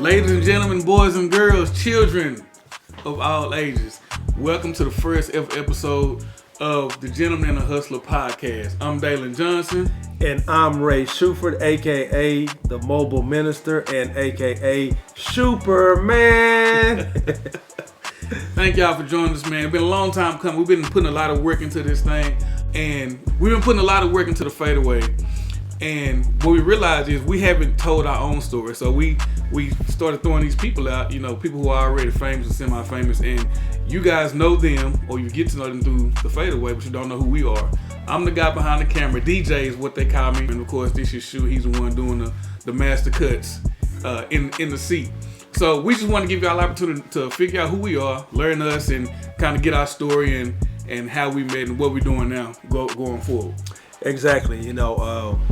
Ladies and gentlemen, boys and girls, children of all ages, welcome to the first ever episode of the Gentleman and the Hustler podcast. I'm Daylon Johnson. And I'm Ray Shuford, a.k.a. the Mobile Minister and a.k.a. Superman. Thank y'all for joining us, man. It's been a long time coming. We've been putting a lot of work into this thing, and we've been putting a lot of work into the fadeaway. And what we realized is we haven't told our own story. So we started throwing these people out, people who are already famous and semi-famous, and you guys know them, or you get to know them through the fadeaway, but you don't know who we are. I'm the guy behind the camera. DJ is what they call me. And of course, this is Shu. He's the one doing the master cuts in the seat. So we just want to give y'all an opportunity to figure out who we are, learn us, and kind of get our story and how we met and what we're doing now going forward. Exactly.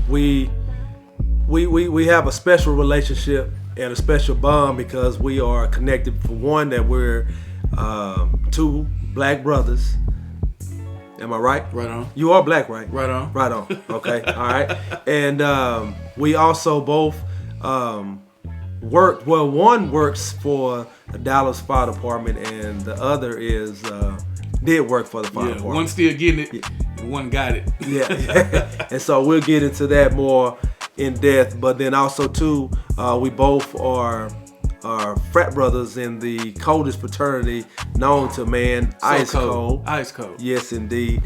We have a special relationship and a special bond because we are connected. For one, that we're two black brothers. Am I right? Right on. You are black, right? Right on. Right on. Okay. All right. And we also both worked. Well, one works for the Dallas Fire Department, and the other did work for the fire department. One still getting it, and one got it. Yeah. And so we'll get into that more in depth. But then also too, we both are frat brothers in the coldest fraternity known to man, Ice Cold. Ice Cold. Yes, indeed.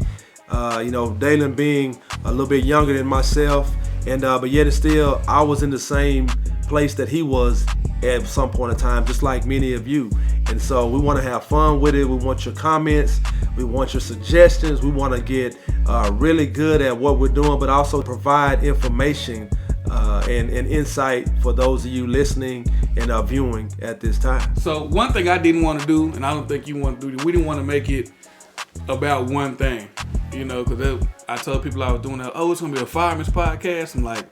Daylon being a little bit younger than myself, and but yet it's still, I was in the same place that he was at some point in time, just like many of you. And so we want to have fun with it. We want your comments. We want your suggestions. We want to get really good at what we're doing, but also provide information and insight for those of you listening and viewing at this time. So one thing I didn't want to do, and I don't think you want to do, we didn't want to make it about one thing, because I told people I was doing that. Oh, it's gonna be a fireman's podcast. I'm like,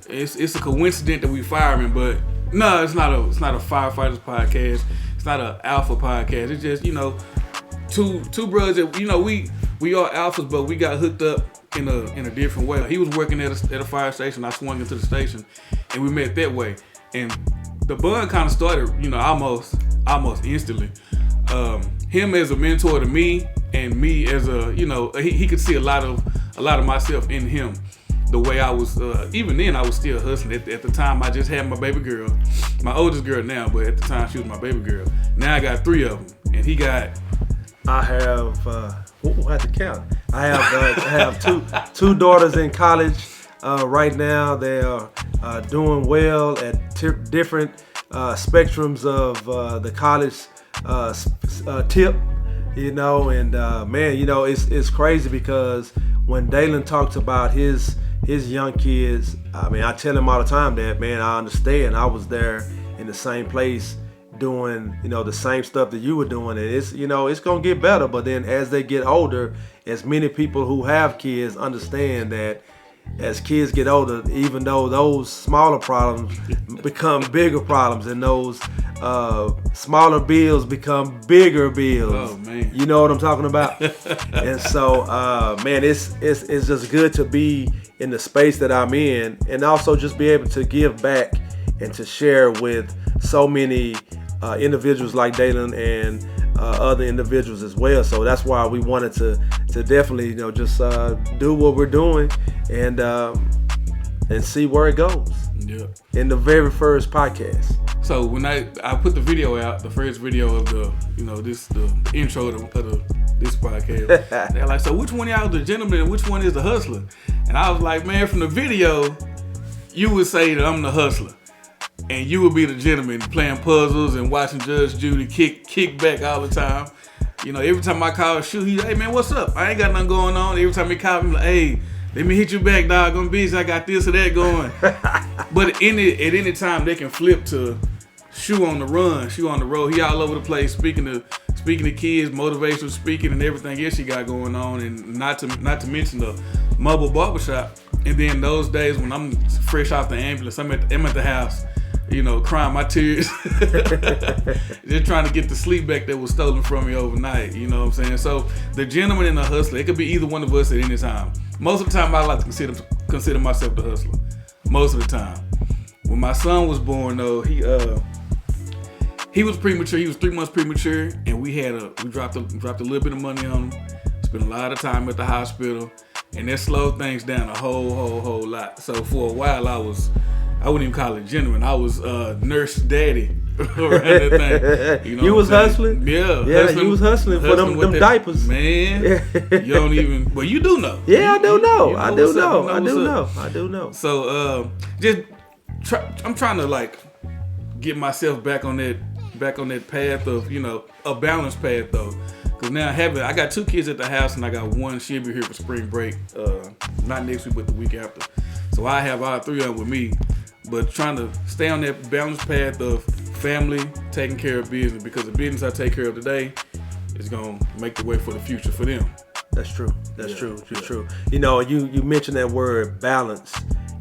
it's a coincidence that we firemen, but no, it's not a firefighters podcast. It's not an alpha podcast. It's just two brothers that we are alphas, but we got hooked up in a different way. He was working at a fire station. I swung into the station, and we met that way. And the bond kind of started, almost instantly. Him as a mentor to me, and me as he could see a lot of myself in him. The way I was, even then I was still hustling. At the time, I just had my baby girl, my oldest girl now, but at the time she was my baby girl. Now I got 3 of them, and he got. I have, I have to count. I have two daughters in college right now. They are doing well at different spectrums of the college tip, and man, it's crazy because when Daylon talks about his young kids, I mean, I tell him all the time that, man, I understand. I was there in the same place doing, the same stuff that you were doing, and it's gonna get better. But then as they get older, as many people who have kids understand that as kids get older, even though those smaller problems become bigger problems, and those smaller bills become bigger bills. Oh man, you know what I'm talking about? And so, man, it's just good to be in the space that I'm in, and also just be able to give back and to share with so many individuals like Daylon and other individuals as well. So that's why we wanted to definitely just do what we're doing and see where it goes. Yeah. In the very first podcast. So when I put the video out, the first video of the intro to this podcast, they're like, so which one of y'all is the gentleman and which one is the hustler? And I was like, man, from the video, you would say that I'm the hustler, and you would be the gentleman playing puzzles and watching Judge Judy kick back all the time. Every time I call Shu, he's like, hey man, what's up? I ain't got nothing going on. Every time he call me, like, hey, let me hit you back, dog. I'm busy. I got this or that going. But at any time, they can flip to Shu on the run, Shu on the road. He all over the place speaking to kids, motivational speaking, and everything else he got going on, and not to mention the mobile barbershop. And then those days when I'm fresh off the ambulance, I'm at the house, crying my tears, just trying to get the sleep back that was stolen from me overnight. You know what I'm saying? So the gentleman and the hustler, it could be either one of us at any time. Most of the time, I like to consider myself the hustler. Most of the time. When my son was born, though, he was premature. He was 3 months premature, and we dropped a little bit of money on him. Spent a lot of time at the hospital, and that slowed things down a whole lot. So for a while, I wouldn't even call it genuine. I was nurse daddy around that thing. You was hustling? Yeah. You was hustling for them diapers. Man, you don't even, well, you do know. Yeah, I do know. I do know. So I'm trying to like get myself back on that path of, a balanced path though. Cause now I got 2 kids at the house, and I got one. She'll be here for spring break. Not next week, but the week after. So I have all 3 of them with me. But trying to stay on that balanced path of family, taking care of business, because the business I take care of today is gonna make the way for the future for them. That's true. That's true. You mentioned that word balance.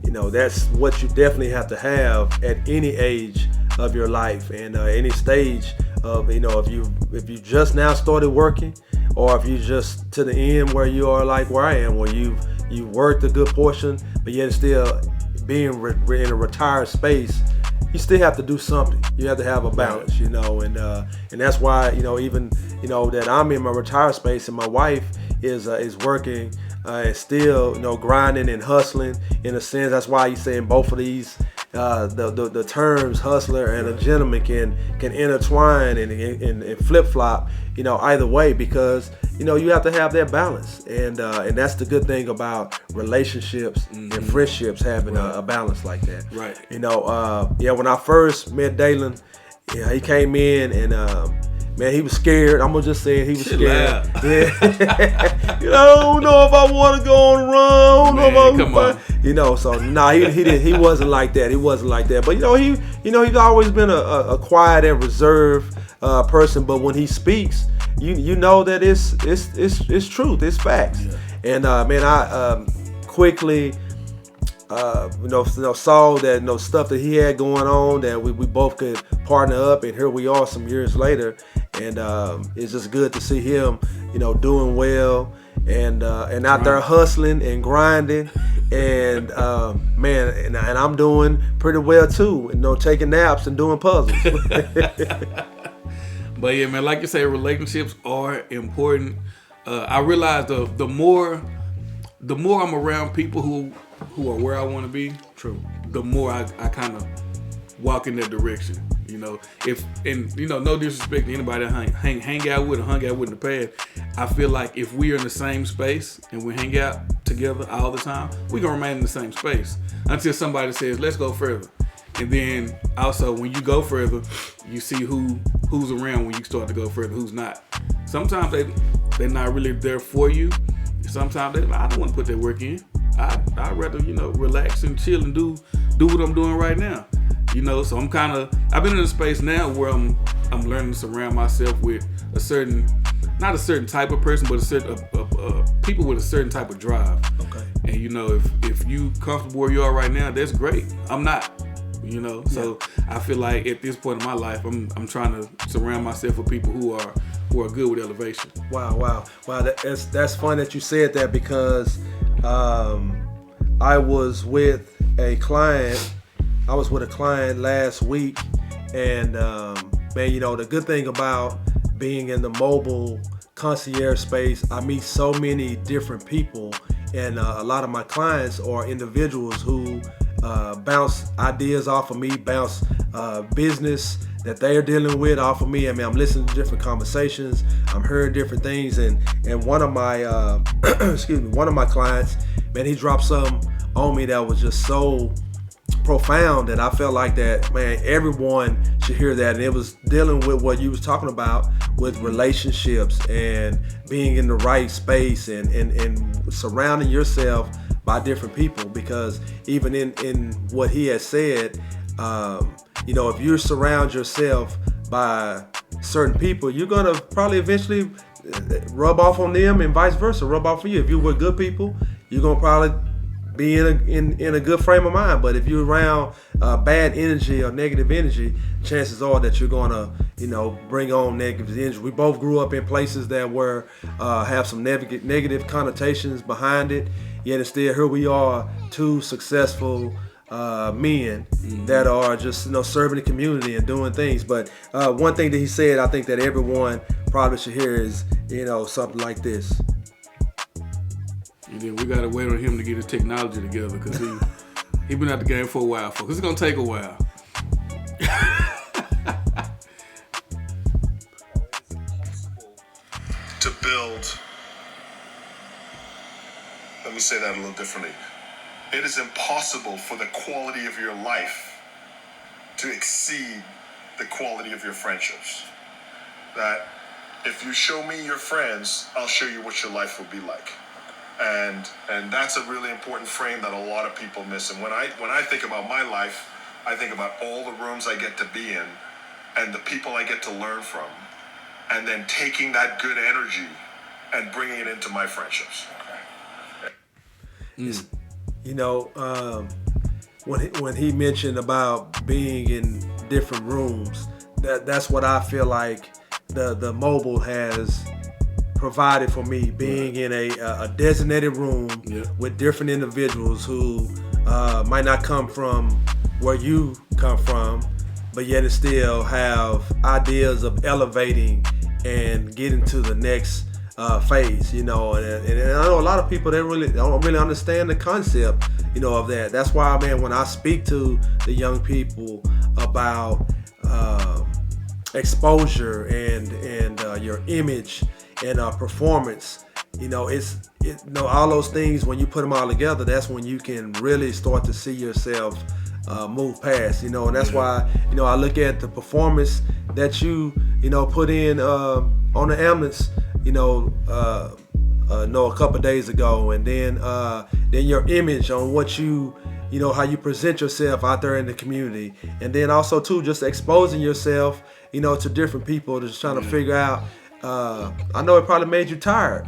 That's what you definitely have to have at any age of your life and any stage of, if you just now started working, or if you just to the end where you are like where I am, where you worked a good portion, but yet still being in a retired space, you still have to do something. You have to have a balance, and that's why, even that I'm in my retired space, and my wife is working and still, grinding and hustling in a sense. That's why you say in both of these, the terms hustler and a gentleman can intertwine and flip flop, either way, because you have to have that balance, and that's the good thing about relationships and friendships, having a balance like that. Right. When I first met Daylon, he came in and man, he was scared. I'm gonna just say it. He was scared. Yeah. I don't know if I want to go on the run. He wasn't like that. He wasn't like that. But he's always been a quiet and reserved person. But when he speaks, you know that it's truth. It's facts. Yeah. And I quickly saw that stuff that he had going on, that we both could partner up, and here we are some years later, and it's just good to see him doing well and out there hustling and grinding, and and I'm doing pretty well too, taking naps and doing puzzles. But yeah, man, like you say, relationships are important. I realize the more I'm around people who are where I want to be, true, the more I kind of walk in that direction. No disrespect to anybody I hang out with or hung out with in the past. I feel like if we are in the same space and we hang out together all the time, we're gonna remain in the same space until somebody says, let's go further. And then also when you go further, you see who's around when you start to go further, who's not. Sometimes they're not really there for you. Sometimes I don't want to put that work in. I'd rather, relax and chill and do what I'm doing right now. So I've been in a space now where I'm learning to surround myself with not a certain type of person, but a certain people with a certain type of drive. Okay. And if you comfortable where you are right now, that's great. I'm not. So I feel like at this point in my life, I'm trying to surround myself with people who are good with elevation. Wow. That's fun that you said that, because I was with a client last week, and the good thing about being in the mobile concierge space, I meet so many different people, and a lot of my clients are individuals who bounce ideas off of me, bounce business that they are dealing with off of me. I'm listening to different conversations, I'm hearing different things, and one of my one of my clients, man, he dropped something on me that was just so profound that I felt like that, man, everyone should hear that. And it was dealing with what you was talking about with relationships and being in the right space and surrounding yourself by different people, because even in what he has said, if you surround yourself by certain people, you're gonna probably eventually rub off on them, and vice versa, rub off on you. If you're with good people, you're gonna probably be in a good frame of mind. But if you're around bad energy or negative energy, chances are that you're gonna bring on negative energy. We both grew up in places that were have some negative connotations behind it, yet still here we are, two successful men that are just serving the community and doing things. But one thing that he said, I think that everyone probably should hear is something like this. And then we gotta wait on him to get his technology together because he been out the game for a while, folks. It's gonna take a while. To build. Let me say that a little differently. It is impossible for the quality of your life to exceed the quality of your friendships. That if you show me your friends, I'll show you what your life will be like. And that's a really important frame that a lot of people miss. And when I think about my life, I think about all the rooms I get to be in and the people I get to learn from, and then taking that good energy and bringing it into my friendships. When he mentioned about being in different rooms, that's what I feel like the mobile has provided for me, being in a designated room with different individuals who might not come from where you come from, but yet still have ideas of elevating and getting to the next phase, and I know a lot of people, they don't really understand the concept, of that. That's why, man, when I speak to the young people about exposure and your image and performance, all those things, when you put them all together, that's when you can really start to see yourself move past, and that's why, I look at the performance that you put in on the ambulance, a couple of days ago, and then your image on what you how you present yourself out there in the community, and then also too just exposing yourself, to different people, just trying to figure out. I know it probably made you tired.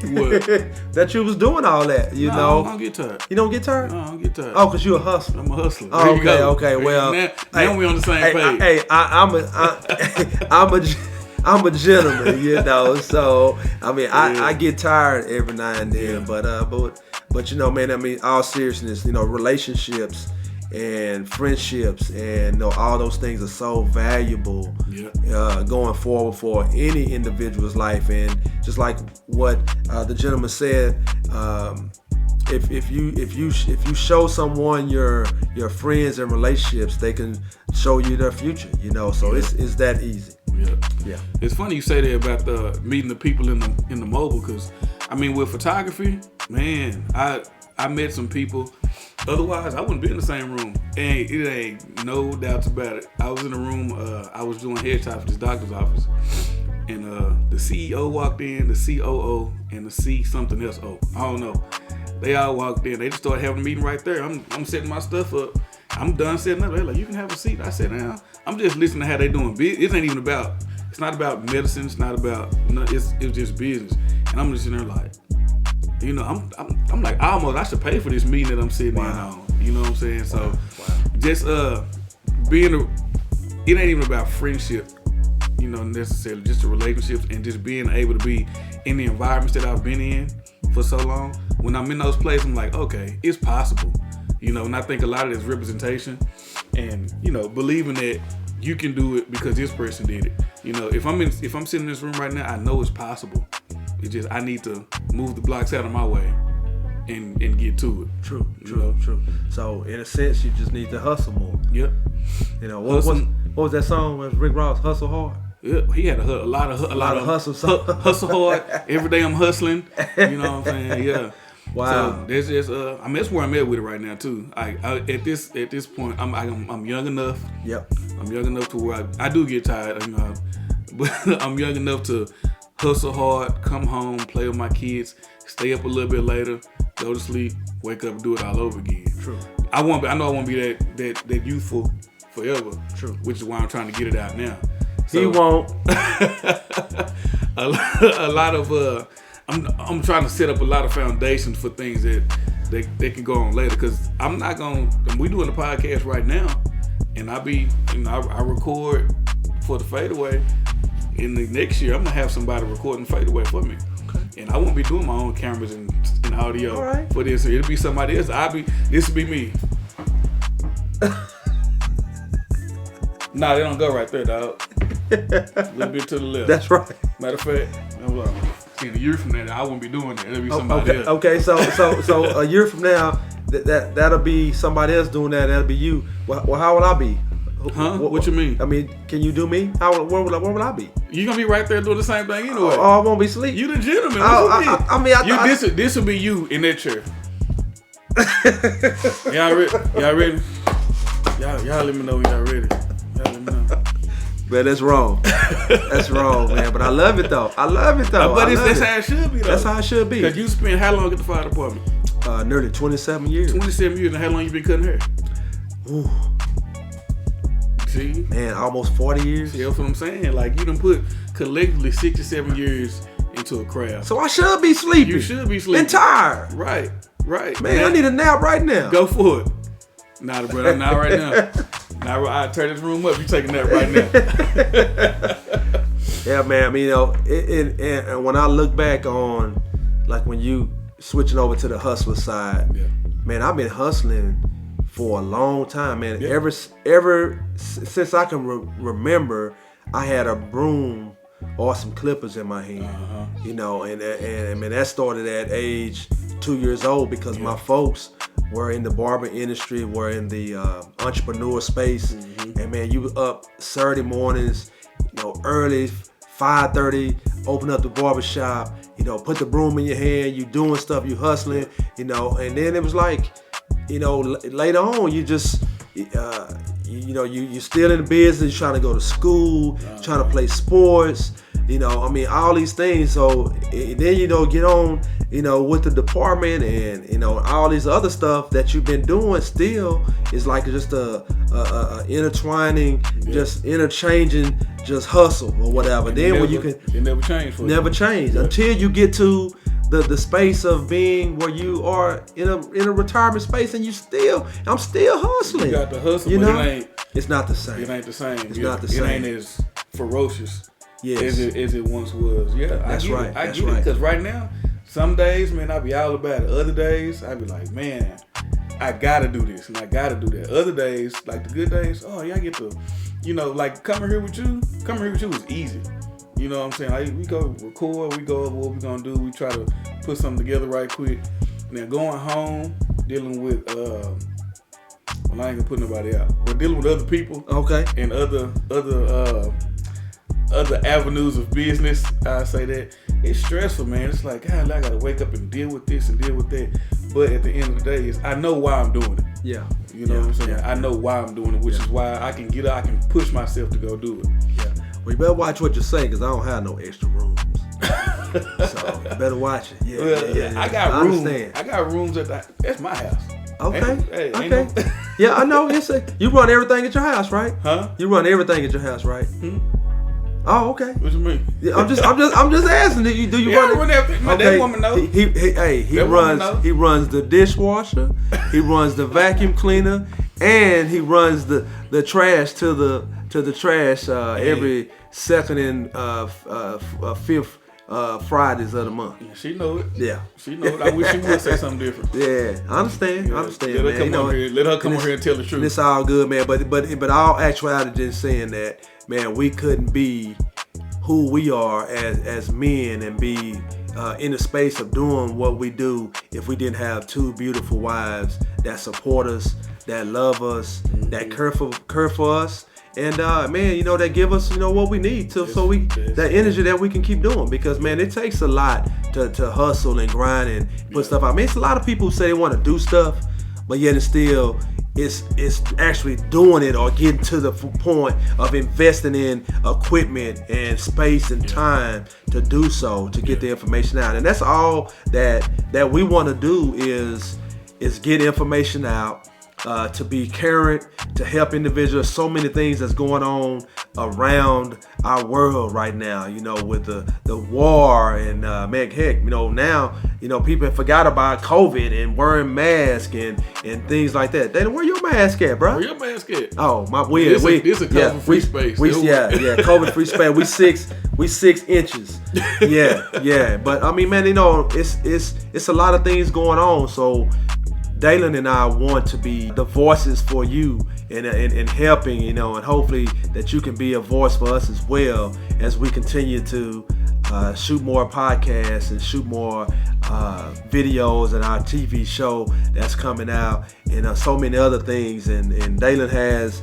What? That you was doing all that, No, I don't get tired. You don't get tired? No, I don't get tired. Oh, because you're a hustler. I'm a hustler. Oh, okay. Well, now we on the same page. Hey, I'm a gentleman, So I mean, I get tired every now and then, but man, I mean, all seriousness, relationships and friendships and all those things are so valuable going forward for any individual's life. And just like what the gentleman said, if you show someone your friends and relationships, they can show you their future, so it's that easy. Yeah. It's funny you say that about meeting the people in the mobile, because I mean, with photography, man, I met some people. Otherwise, I wouldn't be in the same room. And it ain't no doubts about it. I was in a room, I was doing headshots for this doctor's office. And the CEO walked in, the COO, and the C something else. Oh, I don't know. They all walked in. They just started having a meeting right there. I'm setting my stuff up. I'm done setting up. They're like, you can have a seat. I sat down. I'm just listening to how they doing business. It ain't even about, it's not about medicine. It's not about, it's just business. And I'm just sitting there like, I'm like, I should pay for this meeting that I'm sitting in on. You know what I'm saying? So just it ain't even about friendship, necessarily, just the relationships and just being able to be in the environments that I've been in for so long. When I'm in those places, I'm like, okay, it's possible. And I think a lot of this representation and, believing that you can do it because this person did it. If I'm sitting in this room right now, I know it's possible. It's just I need to move the blocks out of my way and get to it. True. So in a sense, you just need to hustle more. Yep. What was that song? Was Rick Ross, Hustle Hard? Yeah, he had a lot of hustle. Hustle hard. Every day I'm hustling. You know what I'm saying? Yeah. Wow. So there's just that's where I'm at with it right now too. At this point, I'm young enough. Yep. I'm young enough to where I do get tired. But I'm young enough to hustle hard, come home, play with my kids, stay up a little bit later, go to sleep, wake up, do it all over again. True. I know I won't be that youthful forever. True. Which is why I'm trying to get it out now. So, he won't. a lot of I'm trying to set up a lot of foundations for things that they can go on later. Because I'm not gonna. We doing the podcast right now, and I record for the fadeaway. In the next year, I'm gonna have somebody recording fadeaway for me, and I won't be doing my own cameras and audio for this. It'll be somebody else. This will be me. Nah, they don't go right there, dog. A little bit to the left. That's right. Matter of fact, in a year from now, I won't be doing that. It'll be somebody else. Okay, so a year from now, that'll be somebody else doing that. That'll be you. Well, how will I be? Huh? What you mean? I mean, can you do me? Where will I be? You gonna be right there doing the same thing anyway. Oh, I won't be asleep. You the gentleman. This will be you in that chair. Y'all ready? Y'all let me know when y'all ready. Y'all let me know. Man, that's wrong. That's wrong, man. But I love it though. But that's how it should be though. That's how it should be. Cause you spent how long at the fire department? Nearly 27 years. 27 years, and how long you been cutting hair? Ooh. See? Man, almost 40 years. See, that's what I'm saying. Like, you done put collectively 67 years into a craft. So I should be sleeping. You should be sleeping. And tired. Right. Man, I need a nap right now. Go for it. Nah, brother, not right now. I turn this room up. You take a nap right now. Yeah, man. I mean, and when I look back on, like when you switching over to the hustler side, man, I've been hustling for a long time, man. Yeah. Ever since I can remember, I had a broom or some clippers in my hand. And man, that started at age 2 years old because my folks were in the barber industry, were in the entrepreneur space, and man, you was up Saturday mornings, early 5:30, open up the barber shop, put the broom in your hand, you doing stuff, you hustling, and then it was like, later on, you just, you're still in the business, you're trying to go to school, trying to play sports, all these things. So then, get on, with the department and, all these other stuff that you've been doing still is like just a intertwining, just interchanging, just hustle or whatever. And then it never changed for you. Never changed until you get to the space of being where you are in a retirement space, and I'm still hustling. You got the hustle, but it's not the same. It ain't the same. It's not the same. It ain't as ferocious as it once was. Yeah, that's right. I get it. Because right now, some days, man, I be all about it. Other days, I be like, man, I gotta do this and I gotta do that. Other days, like the good days, I get to, like coming here with you was easy. You know what I'm saying? Like, we go record, we go over what we're gonna do, we try to put something together right quick. Now going home, dealing with I ain't gonna put nobody out, but dealing with other people, and other avenues of business, I say that it's stressful, man. It's like, God, I gotta wake up and deal with this and deal with that. But at the end of the day, I know why I'm doing it. Yeah. You know what I'm saying? Yeah. I know why I'm doing it, which is why I can I can push myself to go do it. Yeah. Well, you better watch what you say, because I don't have no extra rooms. So you better watch it. Yeah. I got rooms. I got rooms that's my house. Okay. Yeah, I know. You run everything at your house, right? Huh? You run everything at your house, right? Oh, okay. What you mean? Yeah, I'm just asking. Do you run everything? Okay. That woman knows. He runs the dishwasher. He runs the vacuum cleaner, and he runs the trash to the trash every second and fifth Fridays of the month. Yeah, she know it. Yeah, she know it. I wish she would say something different. Yeah, I understand. Let her come over here and tell the truth. It's all good, man. But all actuality, just saying that, man, we couldn't be who we are as men and be in the space of doing what we do if we didn't have two beautiful wives that support us, that love us, that care for us. And man, that give us, what we need that energy that we can keep doing. Because man, it takes a lot to hustle and grind and put stuff out. I mean, it's a lot of people who say they want to do stuff, but yet it's actually doing it or getting to the point of investing in equipment and space and time to do so, to get the information out. And that's all that we want to do is get information out. To be current, to help individuals. So many things that's going on around our world right now, with the war and man, heck, now, people forgot about COVID and wearing masks and things like that. They don't wear your mask at, bro. Where your mask at? Oh, my weird. This a COVID-free space. COVID-free space. We 6 inches. Yeah. But I mean, man, it's a lot of things going on. So Daylon and I want to be the voices for you and helping, you know, and hopefully that you can be a voice for us as well as we continue to shoot more podcasts and shoot more videos and our TV show that's coming out, and so many other things. And Daylon has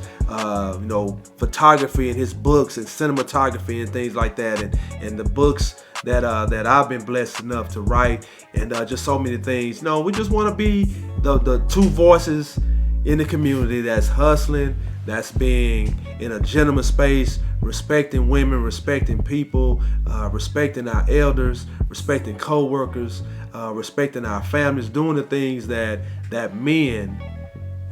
you know, photography in his books and cinematography and things like that, and the books that I've been blessed enough to write, and just so many things. No, we just want to be the two voices in the community that's hustling, that's being in a gentleman space, respecting women, respecting people, respecting our elders, respecting co-workers, respecting our families, doing the things that men,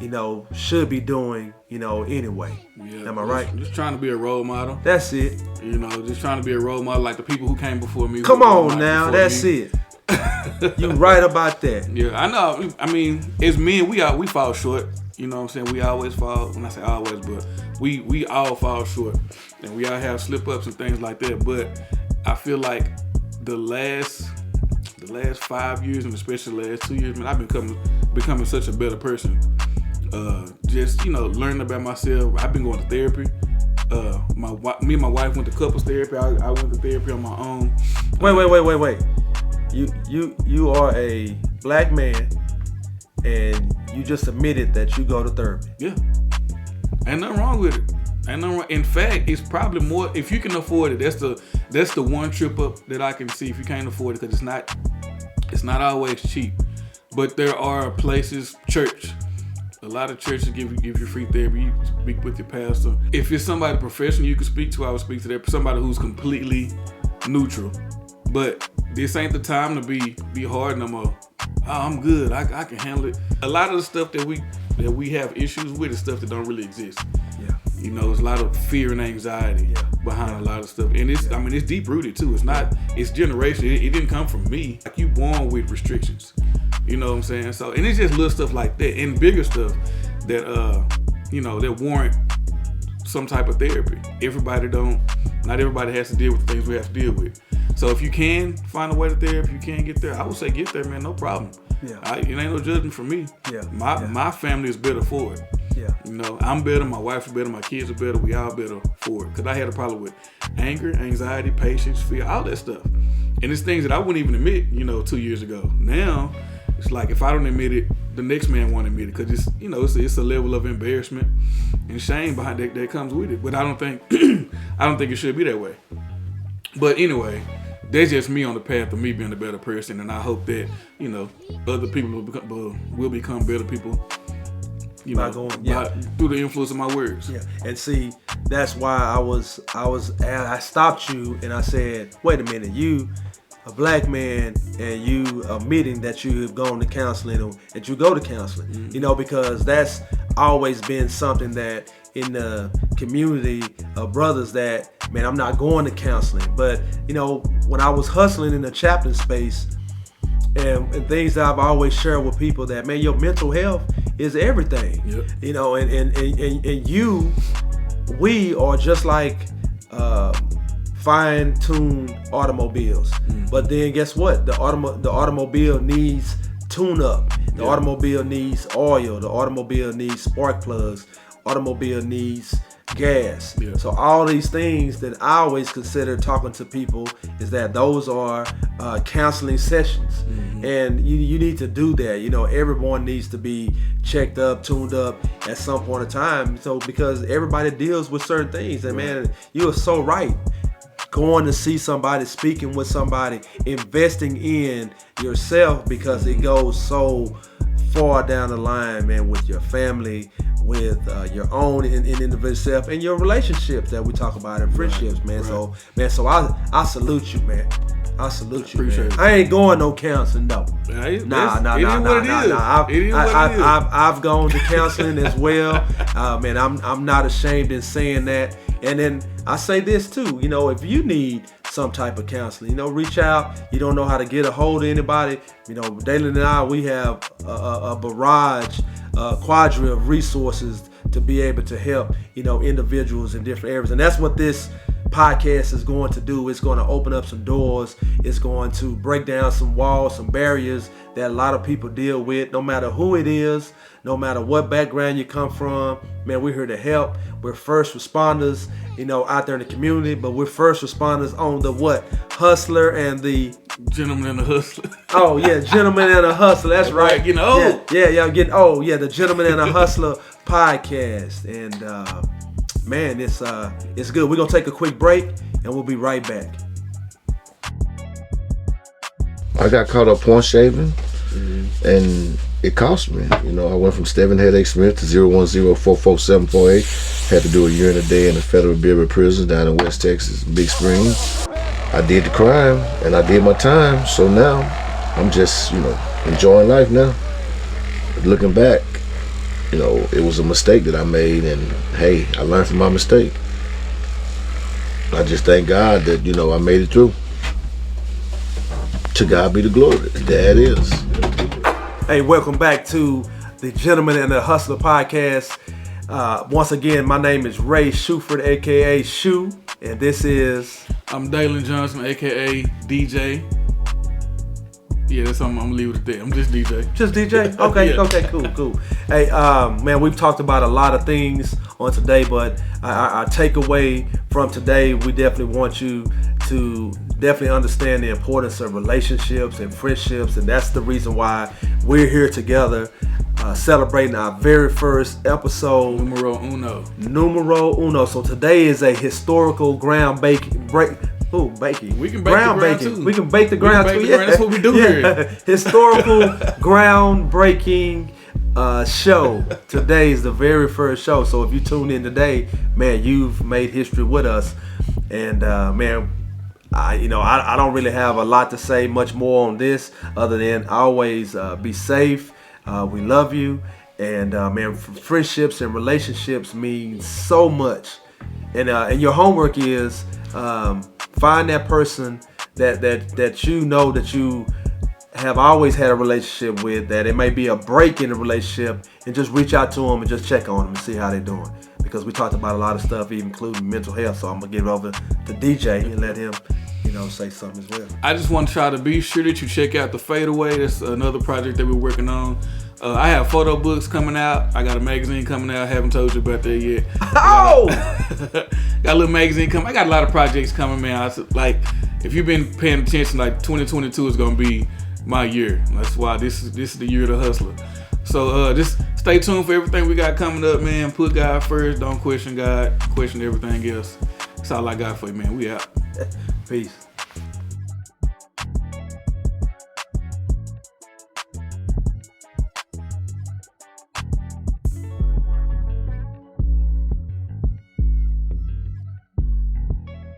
you know, should be doing, you know, anyway. Yeah, am I right? Just trying to be a role model. That's it. You know, just trying to be a role model like the people who came before me. Come on now, that's it. You right about that. Yeah, I know. I mean, as men, we fall short. You know what I'm saying? We always fall. When I say always, but we all fall short, and we all have slip ups and things like that. But I feel like the last 5 years, and especially the last 2 years, man, I've been becoming such a better person. Just, you know, learning about myself. I've been going to therapy. Me and my wife went to couples therapy. I went to therapy on my own. Wait. You are a black man, and you just admitted that you go to therapy. Yeah. Ain't nothing wrong with it. Ain't nothing wrong. In fact, it's probably more, if you can afford it, that's the one trip up that I can see if you can't afford it, because it's not always cheap. But there are places, church. A lot of churches give you free therapy. You speak with your pastor. If it's somebody professional you can speak to, I would speak to that. Somebody who's completely neutral. But this ain't the time to be hard no more. Oh, I'm good. I can handle it. A lot of the stuff that we have issues with is stuff that don't really exist. Yeah. You know, there's a lot of fear and anxiety behind a lot of stuff. And it's deep rooted too. It's generational. It didn't come from me. Like, you born with restrictions. You know what I'm saying? So, and it's just little stuff like that and bigger stuff that you know, that warrant some type of therapy. Not everybody has to deal with the things we have to deal with. So if you can find a way to therapy, you can get there, I would say get there, man, no problem. Yeah. It ain't no judgment for me. Yeah. My family is better for it. Yeah. You know, I'm better, my wife is better, my kids are better, we all better for it. Because I had a problem with anger, anxiety, patience, fear, all that stuff. And it's things that I wouldn't even admit, you know, 2 years ago. Now, it's like if I don't admit it, the next man won't admit it, because it's, you know, it's a level of embarrassment and shame behind that comes with it. But I don't think it should be that way. But anyway, that's just me on the path of me being a better person, and I hope that, you know, other people will become better people. You know, through the influence of my words. Yeah, and see, that's why I stopped you and I said, wait a minute, you a black man and you admitting that you have gone to counseling or that you go to counseling, mm-hmm. you know, because that's always been something that in the community of brothers that, man, I'm not going to counseling. But, you know, when I was hustling in the chaplain space and things that I've always shared with people that, man, your mental health is everything, yep. you know, and we are just like fine-tuned automobiles. Mm. But then guess what? The automobile needs tune-up. The automobile needs oil. The automobile needs spark plugs. Automobile needs gas. Yeah. So all these things that I always consider talking to people is that those are counseling sessions. Mm-hmm. And you need to do that. You know, everyone needs to be checked up, tuned up at some point in time. So because everybody deals with certain things. And man, you are so right. Going to see somebody, speaking with somebody, investing in yourself, because it goes so far down the line, man, with your family, with your own individual self, and your relationships that we talk about in friendships, man. Right. So I salute you, man. I salute you, man. I ain't going no counseling, no. Nah. I've gone to counseling as well. Man, I'm not ashamed in saying that. And then I say this too, you know, if you need some type of counseling, you know, reach out. You don't know how to get a hold of anybody. You know, Daylon and I, we have a barrage, quadrille of resources to be able to help, you know, individuals in different areas. And that's what this podcast is going to do. It's going to open up some doors. It's going to break down some walls, some barriers that a lot of people deal with, no matter who it is, no matter what background you come from. Man, we're here to help. We're first responders, out there in the community, but we're first responders on the what? Hustler and the Gentleman and the Hustler. Oh yeah, Gentleman and a Hustler. That's right. Getting old. Yeah, getting old. Yeah, the Gentleman and a Hustler podcast. And man, it's good. We're gonna take a quick break and we'll be right back. I got caught up point shaving, and it cost me. I went from 7 headache Smith to 010444748. Had to do a year and a day in the Federal Bureau of Prisons down in West Texas, Big Spring. I did the crime and I did my time, so now I'm just, enjoying life now. Looking back, it was a mistake that I made, and hey, I learned from my mistake. I just thank God that, I made it through. To God be the glory. That is. Hey, welcome back to the Gentleman and the Hustler podcast. Once again, my name is Ray Shuford, aka Shu, and this is... I'm Daylon Johnson, aka DJ. Yeah, that's something I'm gonna leave it at that. I'm just DJ. Just DJ? Okay, Yeah. Okay, cool. Hey, man, we've talked about a lot of things on today, but our takeaway from today, we definitely want you to definitely understand the importance of relationships and friendships, and that's the reason why we're here together, celebrating our very first episode. Numero uno. So today is a historical baking. We can bake ground the ground baking. too. We can bake the ground too. Yeah. That's what we do here. Historical groundbreaking show. Today is the very first show. So if you tune in today, man, you've made history with us. And man, I don't really have a lot to say much more on this other than always be safe. We love you. And man, friendships and relationships mean so much. And your homework is find that person that you have always had a relationship with, that it may be a break in the relationship, and just reach out to them and just check on them and see how they're doing. Because we talked about a lot of stuff, even including mental health. So I'm gonna give it over to DJ and let him, say something as well. I just want to try to be sure that you check out the Fadeaway. That's another project that we're working on. I have photo books coming out. I got a magazine coming out. I haven't told you about that yet. Oh! Got a little magazine coming. I got a lot of projects coming, man. If you've been paying attention, 2022 is gonna be my year. That's why this is the year of the hustler. So just stay tuned for everything we got coming up, man. Put God first. Don't question God. Question everything else. That's all I got for you, man. We out. Peace.